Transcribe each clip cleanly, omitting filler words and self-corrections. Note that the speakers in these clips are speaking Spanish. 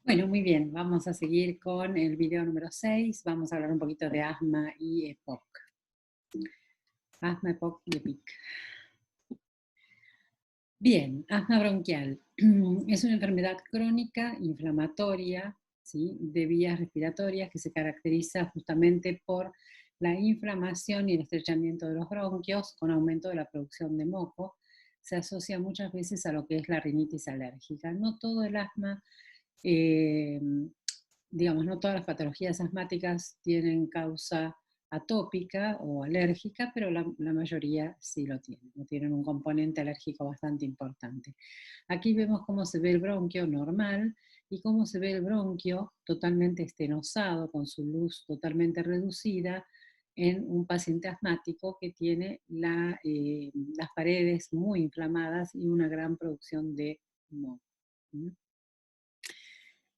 Bueno, muy bien, vamos a seguir con el video número 6. Vamos a hablar un poquito de asma y EPOC. Asma, EPOC y EPIC. Bien, asma bronquial. Es una enfermedad crónica inflamatoria, ¿sí?, de vías respiratorias que se caracteriza justamente por la inflamación y el estrechamiento de los bronquios con aumento de la producción de moco. Se asocia muchas veces a lo que es la rinitis alérgica. No todo el asma eh, digamos, no todas las patologías asmáticas tienen causa atópica o alérgica, pero la mayoría sí lo tienen, o tienen un componente alérgico bastante importante. Aquí vemos cómo se ve el bronquio normal y cómo se ve el bronquio totalmente estenosado, con su luz totalmente reducida, en un paciente asmático que tiene las paredes muy inflamadas y una gran producción de moco.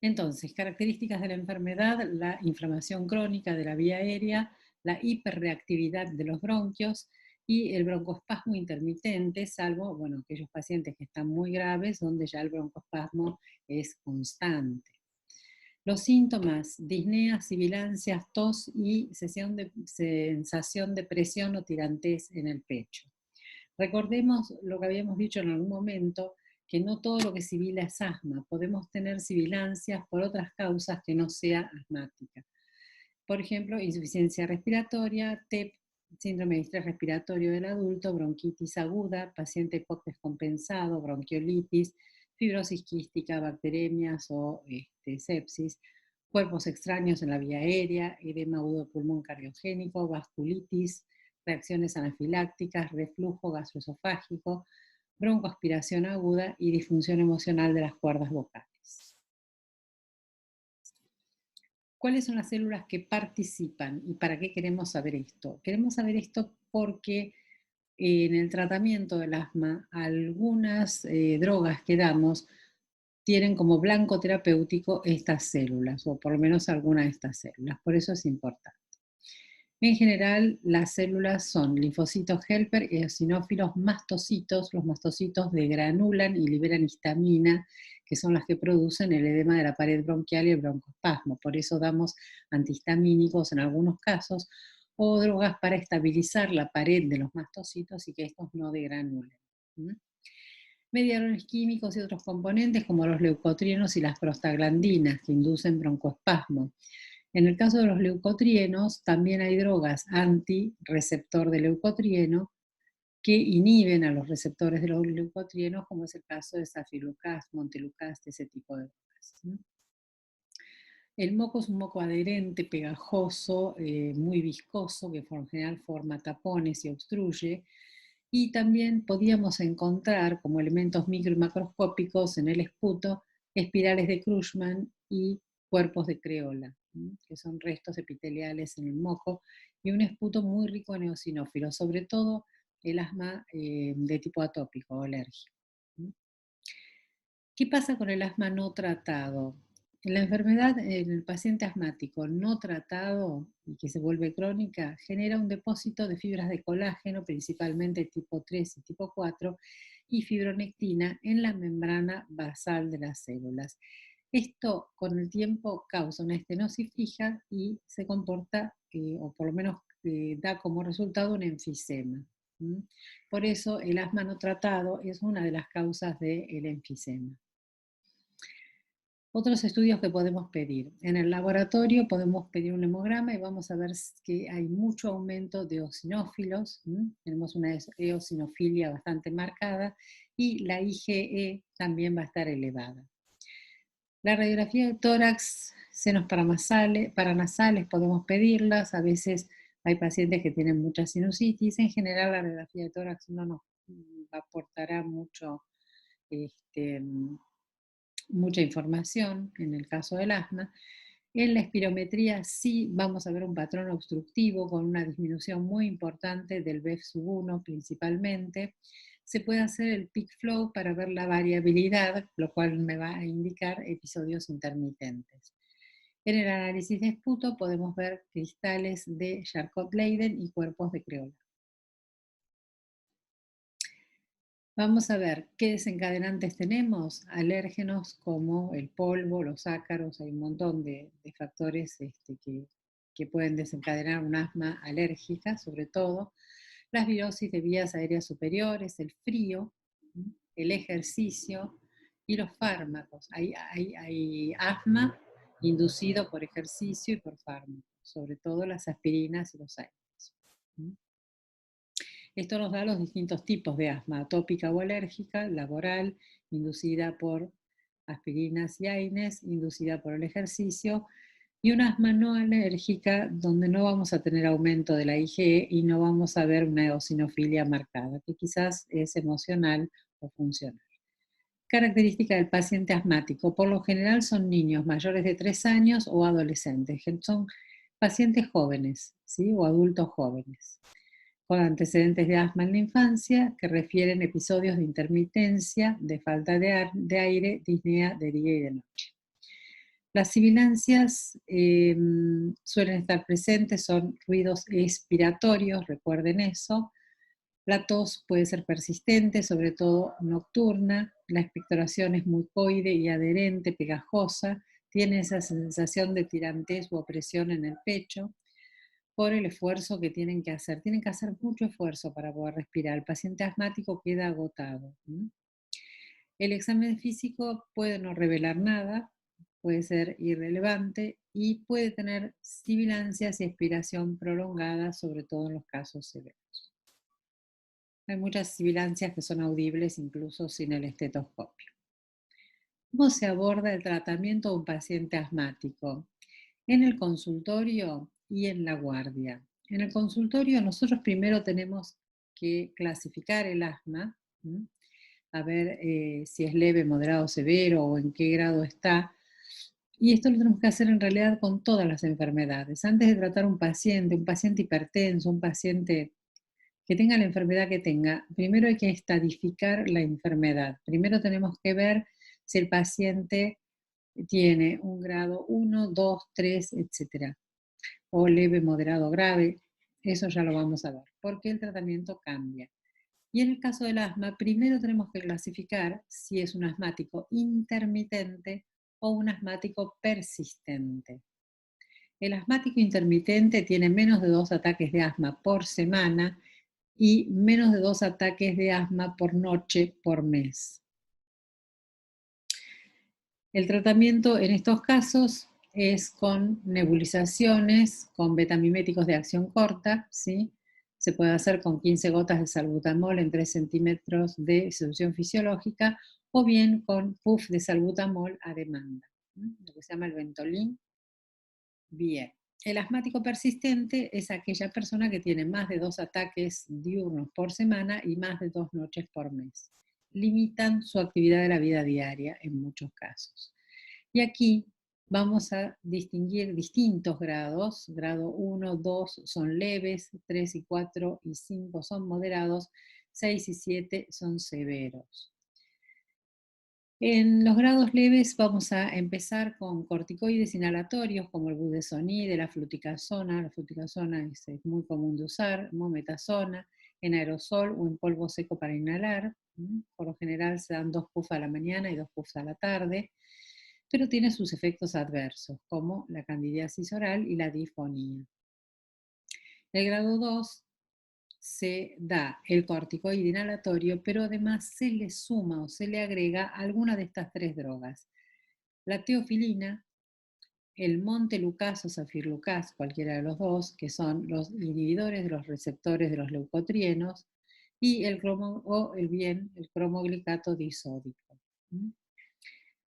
Entonces, características de la enfermedad: la inflamación crónica de la vía aérea, la hiperreactividad de los bronquios y el broncoespasmo intermitente, salvo, bueno, aquellos pacientes que están muy graves, donde ya el broncoespasmo es constante. Los síntomas: disnea, sibilancias, tos y sensación de presión o tirantez en el pecho. Recordemos lo que habíamos dicho en algún momento, que no todo lo que sibila es asma. Podemos tener sibilancias por otras causas que no sea asmática. Por ejemplo, insuficiencia respiratoria, TEP, síndrome de estrés respiratorio del adulto, bronquitis aguda, paciente EPOC descompensado, bronquiolitis, fibrosis quística, bacteremias o sepsis, cuerpos extraños en la vía aérea, edema agudo pulmón cardiogénico, vasculitis, reacciones anafilácticas, reflujo gastroesofágico, broncoaspiración aguda y disfunción emocional de las cuerdas vocales. ¿Cuáles son las células que participan y para qué queremos saber esto? Queremos saber esto porque en el tratamiento del asma algunas drogas que damos tienen como blanco terapéutico estas células, o por lo menos alguna de estas células, por eso es importante. En general, las células son linfocitos helper, eosinófilos, mastocitos. Los mastocitos degranulan y liberan histamina, que son las que producen el edema de la pared bronquial y el broncoespasmo. Por eso damos antihistamínicos en algunos casos, o drogas para estabilizar la pared de los mastocitos y que estos no degranulen. Mediadores químicos y otros componentes como los leucotrienos y las prostaglandinas, que inducen broncoespasmo. En el caso de los leucotrienos, también hay drogas antirreceptor de leucotrieno que inhiben a los receptores de los leucotrienos, como es el caso de Safilocast, Montelukast, ese tipo de drogas. El moco es un moco adherente, pegajoso, muy viscoso, que por general forma tapones y obstruye. Y también podíamos encontrar como elementos micro y macroscópicos en el esputo espirales de Krushman y cuerpos de creola, que son restos epiteliales en el moco, y un esputo muy rico en eosinófilos, sobre todo el asma de tipo atópico o alérgico. ¿Qué pasa con el asma no tratado? La enfermedad en el paciente asmático no tratado y que se vuelve crónica genera un depósito de fibras de colágeno, principalmente tipo 3 y tipo 4, y fibronectina en la membrana basal de las células. Esto con el tiempo causa una estenosis fija y se comporta, o por lo menos da como resultado un enfisema. Por eso el asma no tratado es una de las causas del enfisema. Otros estudios que podemos pedir. En el laboratorio podemos pedir un hemograma y vamos a ver que hay mucho aumento de eosinófilos. Tenemos una eosinofilia bastante marcada y la IgE también va a estar elevada. La radiografía de tórax, senos paranasales podemos pedirlas. A veces hay pacientes que tienen mucha sinusitis. En general la radiografía de tórax no nos aportará mucha información en el caso del asma. En la espirometría sí vamos a ver un patrón obstructivo con una disminución muy importante del BEF1 principalmente. Se puede hacer el peak flow para ver la variabilidad, lo cual me va a indicar episodios intermitentes. En el análisis de esputo podemos ver cristales de Charcot-Leyden y cuerpos de creola. Vamos a ver qué desencadenantes tenemos. Alérgenos como el polvo, los ácaros, hay un montón de factores que pueden desencadenar un asma alérgica, sobre todo. Las virosis de vías aéreas superiores, el frío, el ejercicio y los fármacos. Hay asma inducido por ejercicio y por fármacos, sobre todo las aspirinas y los AINES. Esto nos da los distintos tipos de asma, atópica o alérgica, laboral, inducida por aspirinas y AINES, inducida por el ejercicio, y un asma no alérgica donde no vamos a tener aumento de la IgE y no vamos a ver una eosinofilia marcada, que quizás es emocional o funcional. Característica del paciente asmático. Por lo general son niños mayores de 3 años o adolescentes. Son pacientes jóvenes, ¿sí? O adultos jóvenes con antecedentes de asma en la infancia que refieren episodios de intermitencia, de falta de aire, disnea de día y de noche. Las sibilancias suelen estar presentes, son ruidos expiratorios, recuerden eso. La tos puede ser persistente, sobre todo nocturna. La expectoración es mucoide y adherente, pegajosa. Tiene esa sensación de tirantez u opresión en el pecho por el esfuerzo que tienen que hacer. Tienen que hacer mucho esfuerzo para poder respirar. El paciente asmático queda agotado. El examen físico puede no revelar nada, puede ser irrelevante y puede tener sibilancias y expiración prolongada, sobre todo en los casos severos. Hay muchas sibilancias que son audibles incluso sin el estetoscopio. ¿Cómo se aborda el tratamiento de un paciente asmático? En el consultorio y en la guardia. En el consultorio nosotros primero tenemos que clasificar el asma, a ver si es leve, moderado, severo o en qué grado está. Y esto lo tenemos que hacer en realidad con todas las enfermedades. Antes de tratar un paciente hipertenso, un paciente que tenga la enfermedad que tenga, primero hay que estadificar la enfermedad. Primero tenemos que ver si el paciente tiene un grado 1, 2, 3, etcétera, o leve, moderado, grave. Eso ya lo vamos a ver, porque el tratamiento cambia. Y en el caso del asma, primero tenemos que clasificar si es un asmático intermitente o un asmático persistente. El asmático intermitente tiene menos de 2 ataques de asma por semana y menos de 2 ataques de asma por noche por mes. El tratamiento en estos casos es con nebulizaciones, con betamiméticos de acción corta, ¿sí? Se puede hacer con 15 gotas de salbutamol en 3 centímetros de solución fisiológica o bien con puff de salbutamol a demanda, lo que se llama el Ventolin. Bien, el asmático persistente es aquella persona que tiene más de 2 ataques diurnos por semana y más de 2 noches por mes. Limitan su actividad de la vida diaria en muchos casos. Y aquí vamos a distinguir distintos grados. Grado 1, 2 son leves, 3 y 4 y 5 son moderados, 6 y 7 son severos. En los grados leves vamos a empezar con corticoides inhalatorios como el budesonide, la fluticasona. La fluticasona es muy común de usar, mometasona, en aerosol o en polvo seco para inhalar. Por lo general se dan 2 puffs a la mañana y 2 puffs a la tarde, pero tiene sus efectos adversos como la candidiasis oral y la disfonía. El grado 2 se da el corticoide inhalatorio, pero además se le suma o se le agrega alguna de estas 3 drogas. La teofilina, el montelukast o safirlukast, cualquiera de los dos, que son los inhibidores de los receptores de los leucotrienos, y el cromoglicato disódico.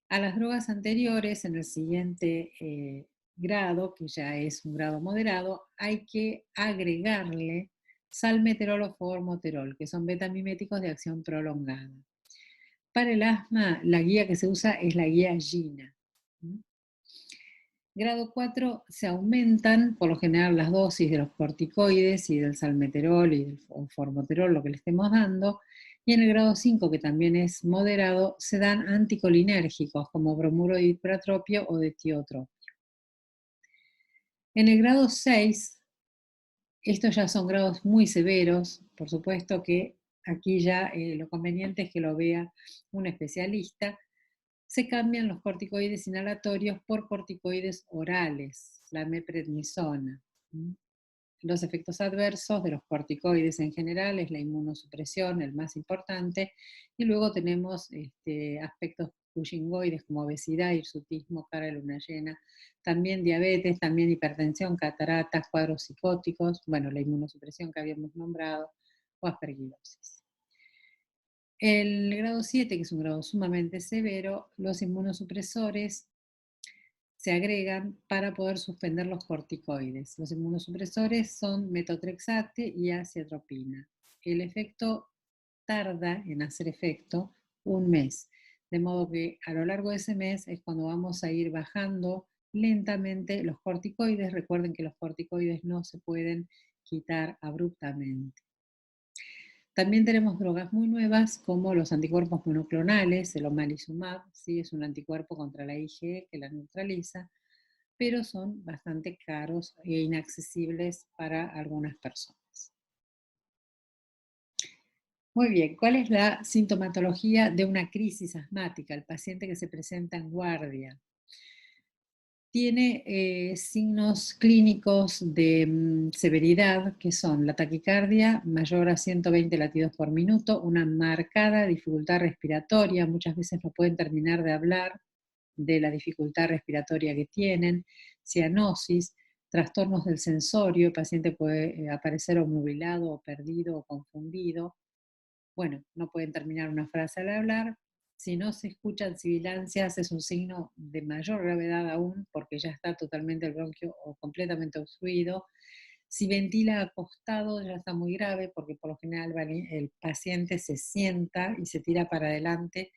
A las drogas anteriores, en el siguiente grado, que ya es un grado moderado, hay que agregarle salmeterol o formoterol, que son betamiméticos de acción prolongada. Para el asma, la guía que se usa es la guía GINA. Grado 4 se aumentan por lo general las dosis de los corticoides y del salmeterol y del formoterol, lo que le estemos dando. Y en el grado 5, que también es moderado, se dan anticolinérgicos como bromuro de hipertropio o de tiotropio. En el grado 6, estos ya son grados muy severos, por supuesto que aquí ya lo conveniente es que lo vea un especialista. Se cambian los corticoides inhalatorios por corticoides orales, la meprednisona. ¿Mm? Los efectos adversos de los corticoides en general es la inmunosupresión, el más importante, y luego tenemos aspectos cushingoides como obesidad, hirsutismo, cara de luna llena, también diabetes, también hipertensión, cataratas, cuadros psicóticos, bueno, la inmunosupresión que habíamos nombrado, o aspergilosis. El grado 7, que es un grado sumamente severo, los inmunosupresores se agregan para poder suspender los corticoides. Los inmunosupresores son metotrexate y aciatropina. El efecto tarda en hacer efecto un mes, de modo que a lo largo de ese mes es cuando vamos a ir bajando lentamente los corticoides. Recuerden que los corticoides no se pueden quitar abruptamente. También tenemos drogas muy nuevas como los anticuerpos monoclonales, el omalizumab, ¿sí? Es un anticuerpo contra la IgE que la neutraliza, pero son bastante caros e inaccesibles para algunas personas. Muy bien, ¿cuál es la sintomatología de una crisis asmática? El paciente que se presenta en guardia. Tiene signos clínicos de severidad, que son la taquicardia mayor a 120 latidos por minuto, una marcada dificultad respiratoria, muchas veces no pueden terminar de hablar de la dificultad respiratoria que tienen, cianosis, trastornos del sensorio, el paciente puede aparecer obnubilado o perdido o confundido, bueno, no pueden terminar una frase al hablar. Si no se escuchan sibilancias, es un signo de mayor gravedad aún, porque ya está totalmente el bronquio o completamente obstruido. Si ventila acostado, ya está muy grave, porque por lo general el paciente se sienta y se tira para adelante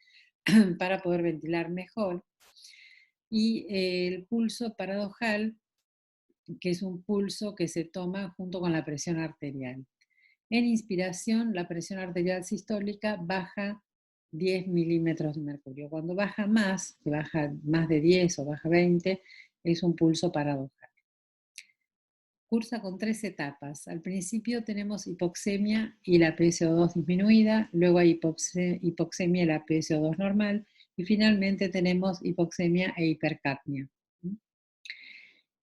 para poder ventilar mejor. Y el pulso paradojal, que es un pulso que se toma junto con la presión arterial. En inspiración, la presión arterial sistólica baja 10 milímetros de mercurio. Cuando baja más, que baja más de 10 o baja 20, es un pulso paradojal. Cursa con 3 etapas. Al principio tenemos hipoxemia y la PSO2 disminuida, luego hay hipoxemia y la PSO2 normal, y finalmente tenemos hipoxemia e hipercapnia.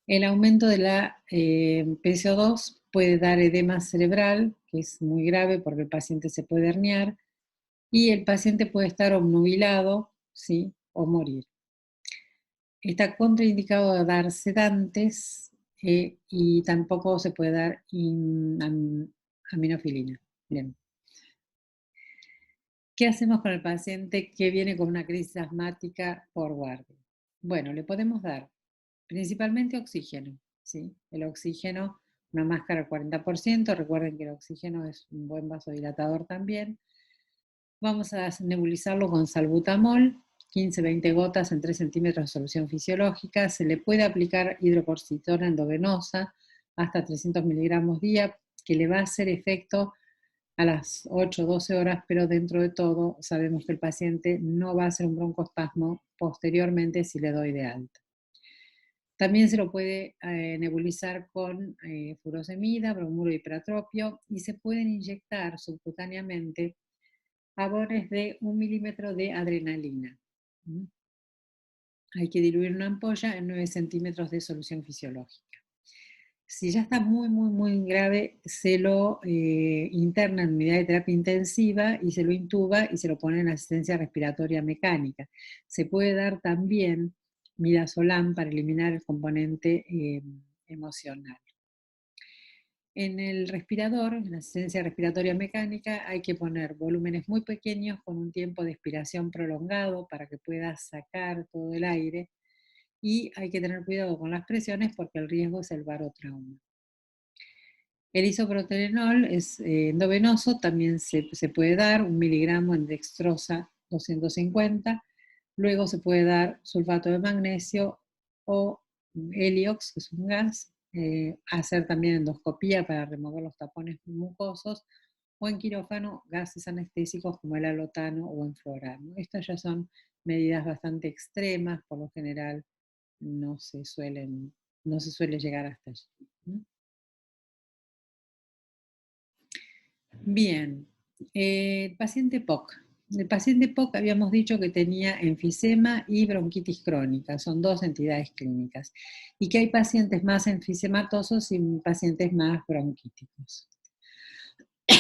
El aumento de la PSO2 puede dar edema cerebral, que es muy grave porque el paciente se puede herniar, y el paciente puede estar obnubilado, ¿sí? O morir. Está contraindicado a dar sedantes y tampoco se puede dar aminofilina. Bien. ¿Qué hacemos con el paciente que viene con una crisis asmática por guardia? Bueno, le podemos dar principalmente oxígeno, ¿sí? El oxígeno, una máscara al 40%, recuerden que el oxígeno es un buen vasodilatador también. Vamos a nebulizarlo con salbutamol, 15-20 gotas en 3 centímetros de solución fisiológica. Se le puede aplicar hidrocortisona endovenosa hasta 300 miligramos día, que le va a hacer efecto a las 8 o 12 horas, pero dentro de todo sabemos que el paciente no va a hacer un broncoespasmo posteriormente si le doy de alta. También se lo puede nebulizar con furosemida, bromuro y hiperatropio, y se pueden inyectar subcutáneamente jabones de 1 milímetro de adrenalina. Hay que diluir una ampolla en 9 centímetros de solución fisiológica. Si ya está muy, muy, muy grave, se lo interna en unidad de terapia intensiva y se lo intuba y se lo pone en asistencia respiratoria mecánica. Se puede dar también midazolam para eliminar el componente emocional. En el respirador, en la asistencia respiratoria mecánica, hay que poner volúmenes muy pequeños con un tiempo de expiración prolongado para que pueda sacar todo el aire, y hay que tener cuidado con las presiones porque el riesgo es el barotrauma. El isoproterenol es endovenoso, también se puede dar 1 miligramo en dextrosa 250, luego se puede dar sulfato de magnesio o heliox, que es un gas, hacer también endoscopía para remover los tapones mucosos, o en quirófano gases anestésicos como el alotano o enflorano. Estas ya son medidas bastante extremas, por lo general no se suele llegar hasta allí. Bien, El paciente POC. El paciente POC habíamos dicho que tenía enfisema y bronquitis crónica, son dos entidades clínicas, y que hay pacientes más enfisematosos y pacientes más bronquíticos.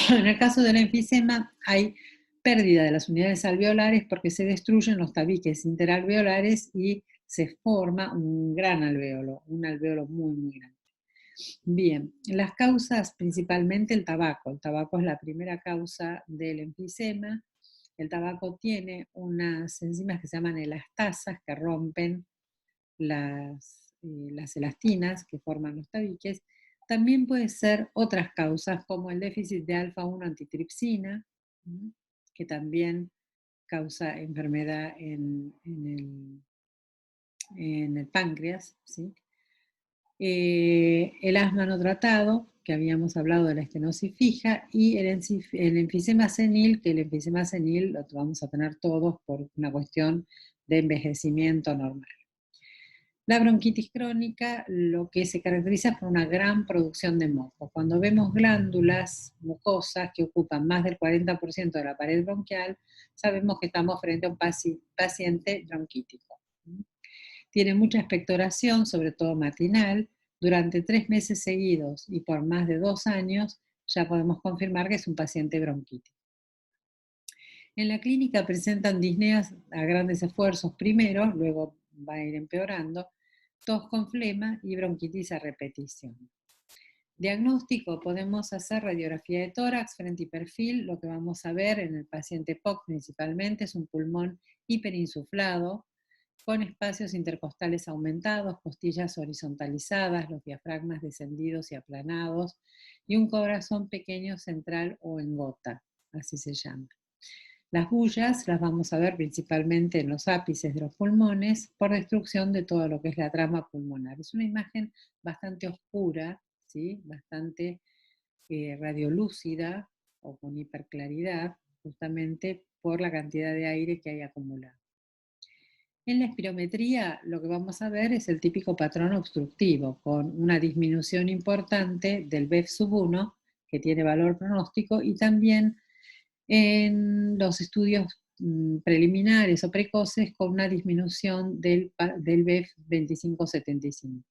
En el caso del enfisema hay pérdida de las unidades alveolares porque se destruyen los tabiques interalveolares y se forma un gran alveolo, un alveolo muy, muy grande. Bien, las causas principalmente el tabaco. El tabaco es la primera causa del enfisema. El tabaco tiene unas enzimas que se llaman elastasas que rompen las elastinas que forman los tabiques. También puede ser otras causas como el déficit de alfa-1 antitripsina, que también causa enfermedad en el páncreas, ¿sí? El asma no tratado, que habíamos hablado de la estenosis fija, y el enfisema senil, que el enfisema senil lo vamos a tener todos por una cuestión de envejecimiento normal. La bronquitis crónica lo que se caracteriza es por una gran producción de moco. Cuando vemos glándulas mucosas que ocupan más del 40% de la pared bronquial, sabemos que estamos frente a un paciente bronquítico. Tiene mucha expectoración, sobre todo matinal, durante 3 meses seguidos y por más de 2 años, ya podemos confirmar que es un paciente bronquítico. En la clínica presentan disneas a grandes esfuerzos primero, luego va a ir empeorando, tos con flema y bronquitis a repetición. Diagnóstico, podemos hacer radiografía de tórax, frente y perfil. Lo que vamos a ver en el paciente POC principalmente es un pulmón hiperinsuflado, con espacios intercostales aumentados, costillas horizontalizadas, los diafragmas descendidos y aplanados, y un corazón pequeño central o en gota, así se llama. Las bullas las vamos a ver principalmente en los ápices de los pulmones por destrucción de todo lo que es la trama pulmonar. Es una imagen bastante oscura, ¿sí? Bastante radiolúcida o con hiperclaridad, justamente por la cantidad de aire que hay acumulado. En la espirometría lo que vamos a ver es el típico patrón obstructivo, con una disminución importante del BEF1, que tiene valor pronóstico, y también en los estudios preliminares o precoces con una disminución del BEF 2575.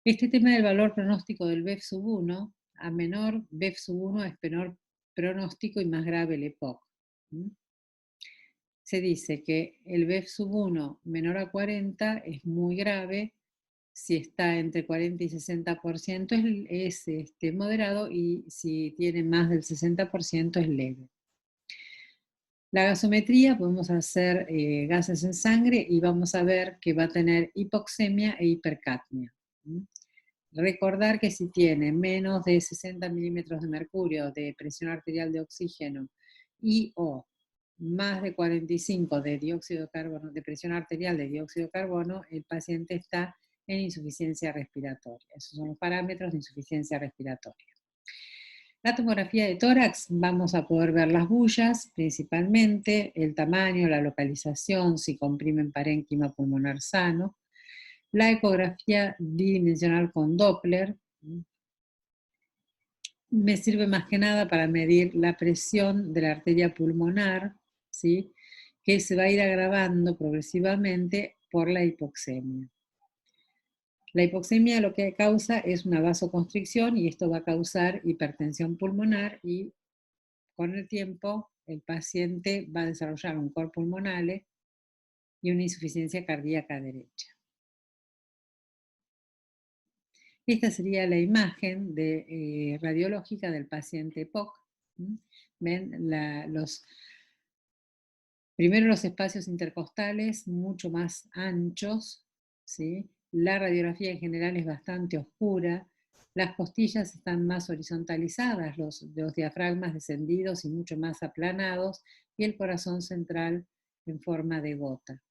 Este tema del valor pronóstico del BEF1, a menor BEF1 es menor pronóstico y más grave el EPOC. Se dice que el BEF1 menor a 40 es muy grave, si está entre 40 y 60% es moderado, y si tiene más del 60% es leve. La gasometría, podemos hacer gases en sangre y vamos a ver que va a tener hipoxemia e hipercapnia. Recordar que si tiene menos de 60 milímetros de mercurio de presión arterial de oxígeno y o más de 45 de dióxido de carbono, de presión arterial de dióxido de carbono, el paciente está en insuficiencia respiratoria. Esos son los parámetros de insuficiencia respiratoria. La tomografía de tórax, vamos a poder ver las bullas, principalmente el tamaño, la localización, si comprimen parénquima pulmonar sano. La ecografía bidimensional con Doppler me sirve más que nada para medir la presión de la arteria pulmonar, ¿sí? Que se va a ir agravando progresivamente por la hipoxemia. La hipoxemia lo que causa es una vasoconstricción y esto va a causar hipertensión pulmonar, y con el tiempo el paciente va a desarrollar un cor pulmonale y una insuficiencia cardíaca derecha. Esta sería la imagen radiológica del paciente POC. Ven primero los espacios intercostales mucho más anchos, ¿sí? La radiografía en general es bastante oscura, las costillas están más horizontalizadas, los diafragmas descendidos y mucho más aplanados, y el corazón central en forma de gota.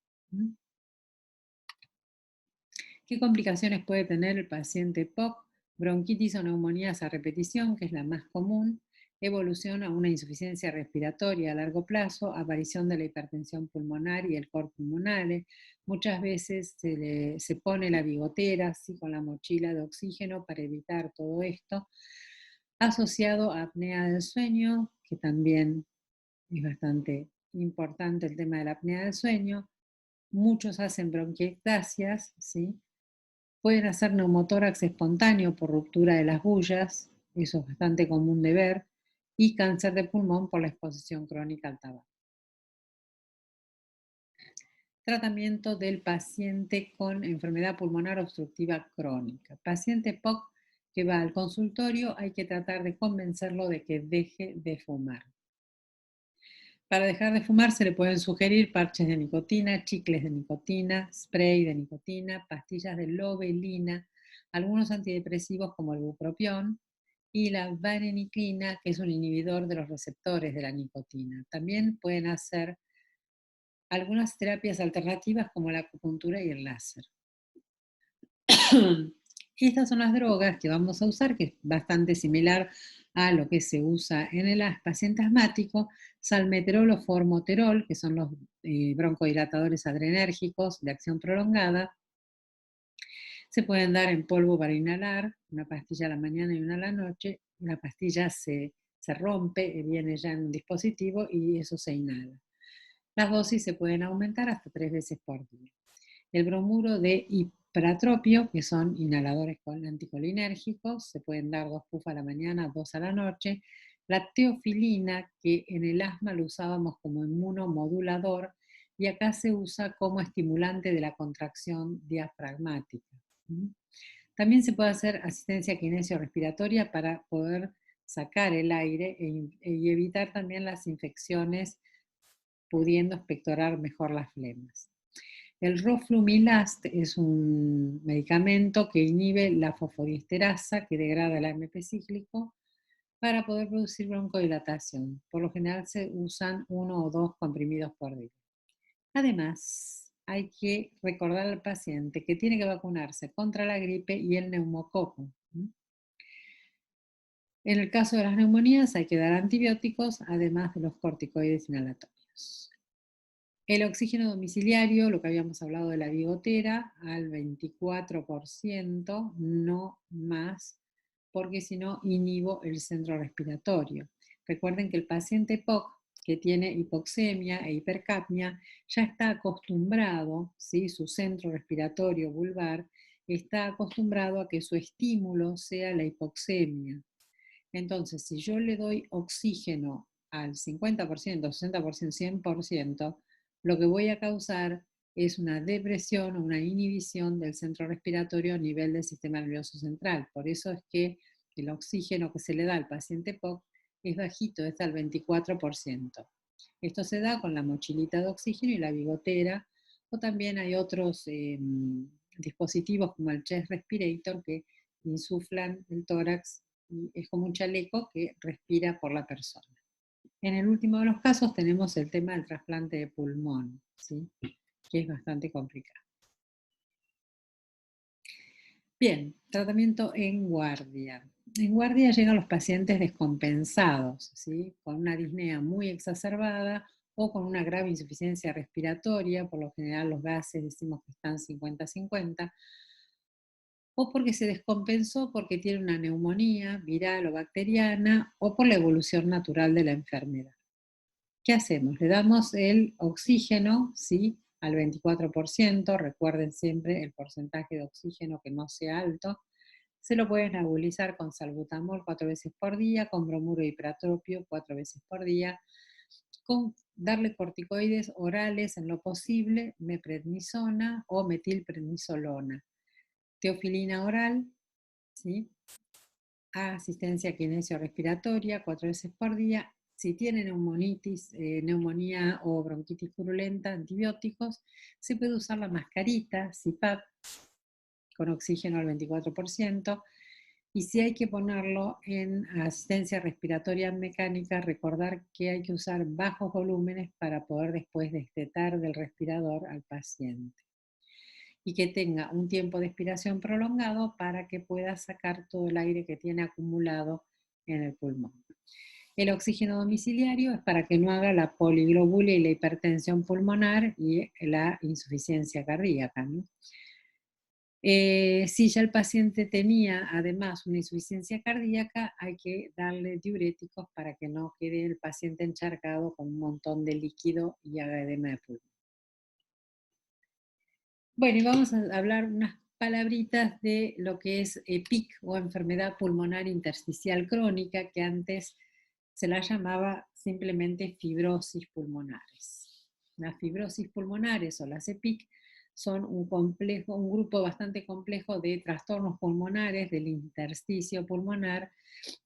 ¿Qué complicaciones puede tener el paciente POC? Bronquitis o neumonías a repetición, que es la más común, evolución a una insuficiencia respiratoria a largo plazo, aparición de la hipertensión pulmonar y el cor pulmonale. Muchas veces se pone la bigotera, así con la mochila de oxígeno para evitar todo esto. asociado a apnea del sueño, que también es bastante importante el tema de la apnea del sueño. Muchos hacen bronquiectasias, ¿sí? Pueden hacer neumotórax espontáneo por ruptura de las bullas, eso es bastante común de ver, y cáncer de pulmón por la exposición crónica al tabaco. Tratamiento del paciente con enfermedad pulmonar obstructiva crónica. Paciente POC que va al consultorio, hay que tratar de convencerlo de que deje de fumar. Para dejar de fumar se le pueden sugerir parches de nicotina, chicles de nicotina, spray de nicotina, pastillas de lobelina, algunos antidepresivos como el bupropión y la vareniclina, que es un inhibidor de los receptores de la nicotina. También pueden hacer algunas terapias alternativas como la acupuntura y el láser. Estas son las drogas que vamos a usar, que es bastante similar a lo que se usa en el paciente asmático: salmeterol o formoterol, que son los broncodilatadores adrenérgicos de acción prolongada. Se pueden dar en polvo para inhalar, una pastilla a la mañana y una a la noche. La pastilla se rompe, viene ya en un dispositivo y eso se inhala. Las dosis se pueden aumentar hasta 3 veces por día. El bromuro de ipratropio, que son inhaladores anticolinérgicos, se pueden dar 2 puffs a la mañana, 2 a la noche. La teofilina, que en el asma lo usábamos como inmunomodulador, y acá se usa como estimulante de la contracción diafragmática. También se puede hacer asistencia kinesio-respiratoria para poder sacar el aire y evitar también las infecciones, pudiendo expectorar mejor las flemas. El roflumilast es un medicamento que inhibe la fosfodiesterasa, que degrada el AMP cíclico, para poder producir broncodilatación. Por lo general se usan 1 o 2 comprimidos por día. Además, hay que recordar al paciente que tiene que vacunarse contra la gripe y el neumococo. En el caso de las neumonías hay que dar antibióticos, además de los corticoides inhalatorios. El oxígeno domiciliario, lo que habíamos hablado de la bigotera, al 24%, no más, porque si no inhibo el centro respiratorio. Recuerden que el paciente POC que tiene hipoxemia e hipercapnia ya está acostumbrado, ¿sí? Su centro respiratorio vulvar está acostumbrado a que su estímulo sea la hipoxemia. Entonces, si yo le doy oxígeno al 50%, 60%, 100%, lo que voy a causar es una depresión o una inhibición del centro respiratorio a nivel del sistema nervioso central. Por eso es que el oxígeno que se le da al paciente POC es bajito, es al 24%. Esto se da con la mochilita de oxígeno y la bigotera, o también hay otros dispositivos como el chest respirator que insuflan el tórax y es como un chaleco que respira por la persona. En el último de los casos tenemos el tema del trasplante de pulmón, ¿sí? Que es bastante complicado. Bien, tratamiento en guardia. En guardia llegan los pacientes descompensados, ¿sí? Con una disnea muy exacerbada o con una grave insuficiencia respiratoria. Por lo general los gases decimos que están 50-50, o porque se descompensó porque tiene una neumonía viral o bacteriana, o por la evolución natural de la enfermedad. ¿Qué hacemos? Le damos el oxígeno, ¿sí? Al 24%, recuerden siempre el porcentaje de oxígeno que no sea alto. Se lo pueden nebulizar con salbutamol 4 veces por día, con bromuro de ipratropio 4 veces por día, con darle corticoides orales en lo posible, meprednisona o metilprednisolona. Teofilina oral, ¿sí? Asistencia kinesio-respiratoria 4 veces por día. Si tiene neumonitis, neumonía o bronquitis purulenta, antibióticos. Se puede usar la mascarita, CPAP, con oxígeno al 24%. Y si hay que ponerlo en asistencia respiratoria mecánica, recordar que hay que usar bajos volúmenes para poder después destetar del respirador al paciente. Y que tenga un tiempo de expiración prolongado para que pueda sacar todo el aire que tiene acumulado en el pulmón. El oxígeno domiciliario es para que no haga la poliglobulia y la hipertensión pulmonar y la insuficiencia cardíaca, ¿no? Si ya el paciente tenía además una insuficiencia cardíaca, hay que darle diuréticos para que no quede el paciente encharcado con un montón de líquido y haga edema de pulmón. Bueno, y vamos a hablar unas palabritas de lo que es PIC o enfermedad pulmonar intersticial crónica, que antes se la llamaba simplemente fibrosis pulmonares. Las fibrosis pulmonares o las EPIC son un grupo bastante complejo de trastornos pulmonares del intersticio pulmonar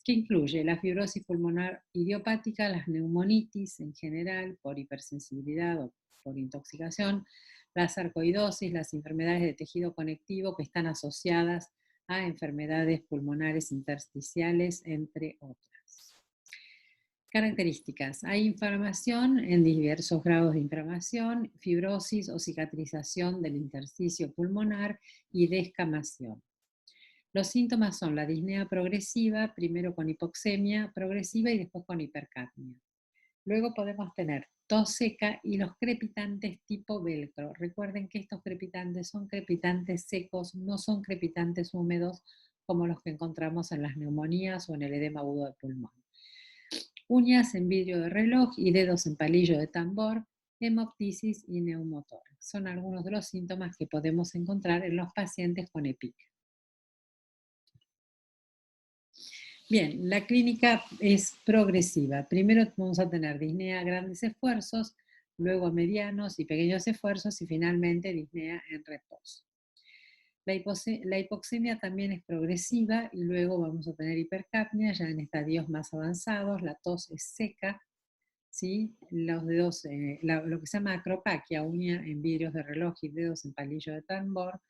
que incluye la fibrosis pulmonar idiopática, las neumonitis en general por hipersensibilidad o por intoxicación, la sarcoidosis, las enfermedades de tejido conectivo que están asociadas a enfermedades pulmonares intersticiales, entre otras. Características. Hay inflamación en diversos grados de inflamación, fibrosis o cicatrización del intersticio pulmonar y descamación. Los síntomas son la disnea progresiva, primero con hipoxemia progresiva y después con hipercapnia. Luego podemos tener tos seca y los crepitantes tipo velcro. Recuerden que estos crepitantes son crepitantes secos, no son crepitantes húmedos como los que encontramos en las neumonías o en el edema agudo de pulmón. Uñas en vidrio de reloj y dedos en palillo de tambor, hemoptisis y neumotórax. Son algunos de los síntomas que podemos encontrar en los pacientes con EPIC. Bien, la clínica es progresiva. Primero vamos a tener disnea a grandes esfuerzos, luego medianos y pequeños esfuerzos y finalmente disnea en reposo. La hipoxemia también es progresiva y luego vamos a tener hipercapnia ya en estadios más avanzados. La tos es seca, ¿sí? Los dedos, lo que se llama acropaquia, uña en vidrios de reloj y dedos en palillo de tambor.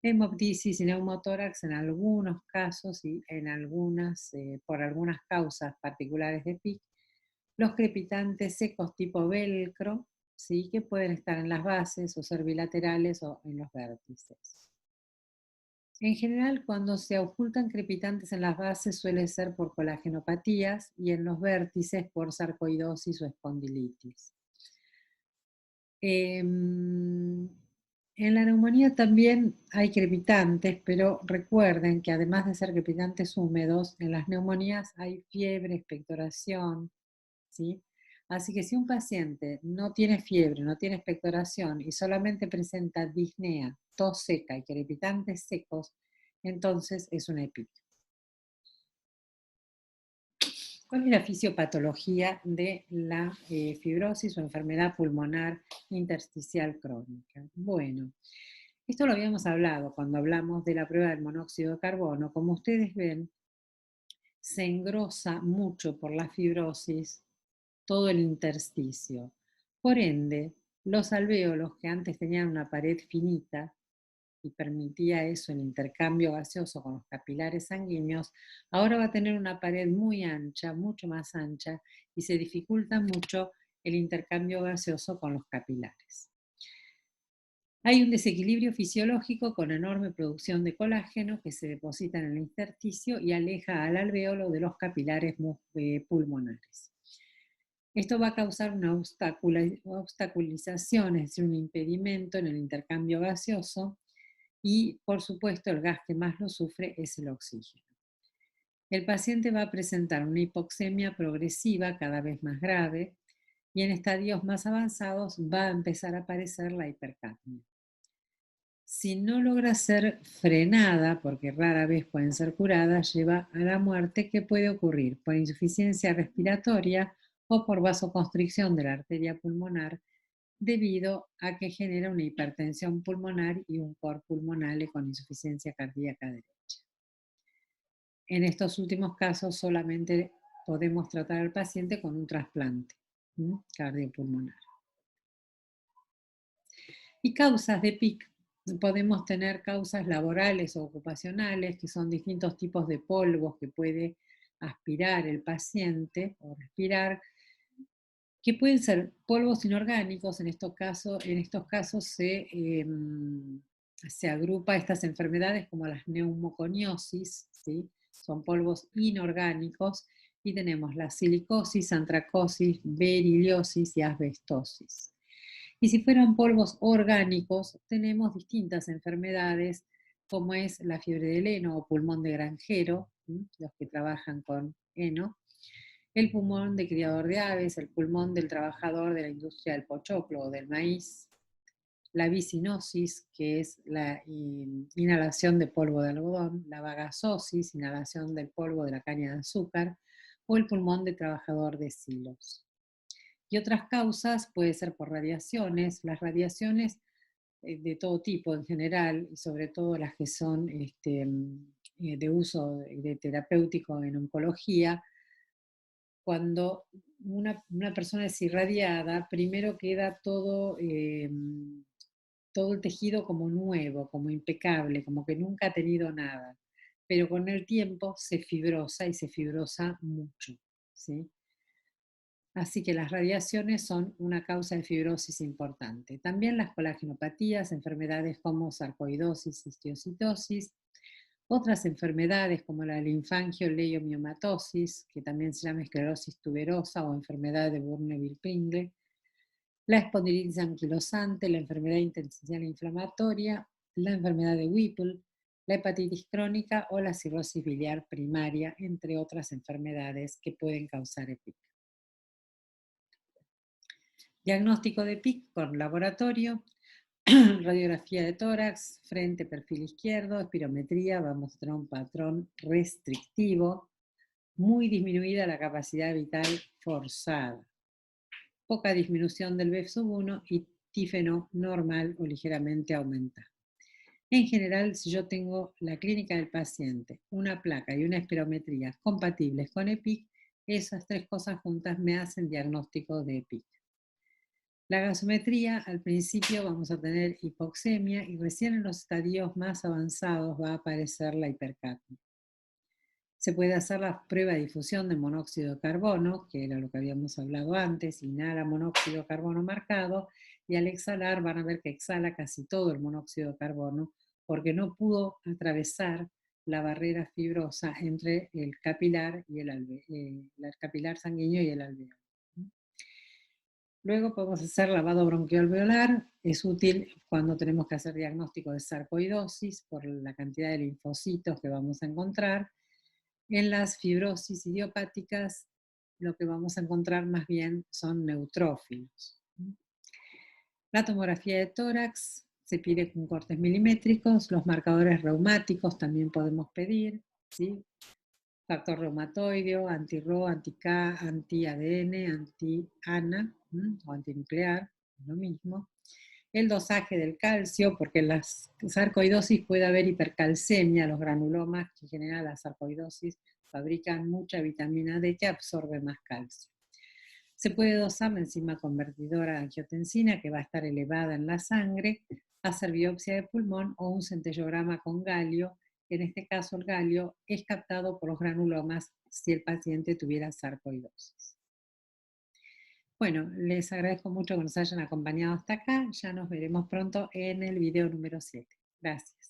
Hemoptisis y neumotórax en algunos casos y por algunas causas particulares de PIC. Los crepitantes secos tipo velcro, ¿sí? Que pueden estar en las bases o ser bilaterales o en los vértices. En general, cuando se ocultan crepitantes en las bases suele ser por colagenopatías y en los vértices por sarcoidosis o espondilitis. En la neumonía también hay crepitantes, pero recuerden que además de ser crepitantes húmedos, en las neumonías hay fiebre, expectoración, ¿sí? Así que si un paciente no tiene fiebre, no tiene expectoración y solamente presenta disnea, tos seca y crepitantes secos, entonces es una EPIC. ¿Cuál es la fisiopatología de la fibrosis o enfermedad pulmonar intersticial crónica? Bueno, esto lo habíamos hablado cuando hablamos de la prueba del monóxido de carbono. Como ustedes ven, se engrosa mucho por la fibrosis todo el intersticio. Por ende, los alvéolos que antes tenían una pared finita y permitía eso el intercambio gaseoso con los capilares sanguíneos, ahora va a tener una pared muy ancha, mucho más ancha, y se dificulta mucho el intercambio gaseoso con los capilares. Hay un desequilibrio fisiológico con enorme producción de colágeno que se deposita en el intersticio y aleja al alvéolo de los capilares pulmonares. Esto va a causar una obstaculización, es decir, un impedimento en el intercambio gaseoso y, por supuesto, el gas que más lo sufre es el oxígeno. El paciente va a presentar una hipoxemia progresiva cada vez más grave y en estadios más avanzados va a empezar a aparecer la hipercapnia. Si no logra ser frenada, porque rara vez pueden ser curadas, lleva a la muerte que puede ocurrir por insuficiencia respiratoria o por vasoconstricción de la arteria pulmonar debido a que genera una hipertensión pulmonar y un cor pulmonale con insuficiencia cardíaca derecha. En estos últimos casos solamente podemos tratar al paciente con un trasplante cardiopulmonar. Y causas de PIC. Podemos tener causas laborales o ocupacionales, que son distintos tipos de polvos que puede aspirar el paciente o respirar, que pueden ser polvos inorgánicos. En estos casos se agrupa estas enfermedades como las neumoconiosis, ¿sí? Son polvos inorgánicos, y tenemos la silicosis, antracosis, beriliosis y asbestosis. Y si fueran polvos orgánicos, tenemos distintas enfermedades, como es la fiebre del heno o pulmón de granjero, los que trabajan con heno, el pulmón de criador de aves, el pulmón del trabajador de la industria del pochoclo o del maíz, la bisinosis, que es la inhalación de polvo de algodón, la bagasosis, inhalación del polvo de la caña de azúcar, o el pulmón de trabajador de silos. Y otras causas puede ser por radiaciones. Las radiaciones de todo tipo en general, y sobre todo las que son de uso de terapéutico en oncología, cuando una persona es irradiada, primero queda todo el tejido como nuevo, como impecable, como que nunca ha tenido nada. Pero con el tiempo se fibrosa y se fibrosa mucho, ¿sí? Así que las radiaciones son una causa de fibrosis importante. También las colagenopatías, enfermedades como sarcoidosis, histiocitosis, otras enfermedades como la linfangioleiomyomatosis, que también se llama esclerosis tuberosa o enfermedad de Bourneville-Pringle, la espondilitis anquilosante, la enfermedad intersticial inflamatoria, la enfermedad de Whipple, la hepatitis crónica o la cirrosis biliar primaria, entre otras enfermedades que pueden causar EPIC. Diagnóstico de PIC con laboratorio, radiografía de tórax, frente, perfil izquierdo, espirometría, vamos a tener un patrón restrictivo, muy disminuida la capacidad vital forzada, poca disminución del BEF1 y tífeno normal o ligeramente aumentado. En general, si yo tengo la clínica del paciente, una placa y una espirometría compatibles con EPIC, esas tres cosas juntas me hacen diagnóstico de EPIC. La gasometría, al principio vamos a tener hipoxemia y recién en los estadios más avanzados va a aparecer la hipercapnia. Se puede hacer la prueba de difusión de monóxido de carbono, que era lo que habíamos hablado antes, inhala monóxido de carbono marcado, y al exhalar van a ver que exhala casi todo el monóxido de carbono, porque no pudo atravesar la barrera fibrosa entre el capilar, y el capilar sanguíneo y el alveolo. Luego podemos hacer lavado bronquialveolar. Es útil cuando tenemos que hacer diagnóstico de sarcoidosis por la cantidad de linfocitos que vamos a encontrar. En las fibrosis idiopáticas, lo que vamos a encontrar más bien son neutrófilos. La tomografía de tórax se pide con cortes milimétricos. Los marcadores reumáticos también podemos pedir, ¿sí? Factor reumatoideo, anti-RO, anti-K, anti-ADN, anti-ANA o antinuclear, lo mismo. El dosaje del calcio, porque en la sarcoidosis puede haber hipercalcemia, los granulomas que generan la sarcoidosis fabrican mucha vitamina D que absorbe más calcio. Se puede dosar la enzima convertidora de angiotensina, que va a estar elevada en la sangre, hacer biopsia de pulmón o un centellograma con galio. En este caso, el galio es captado por los granulomas si el paciente tuviera sarcoidosis. Bueno, les agradezco mucho que nos hayan acompañado hasta acá. Ya nos veremos pronto en el video número 7. Gracias.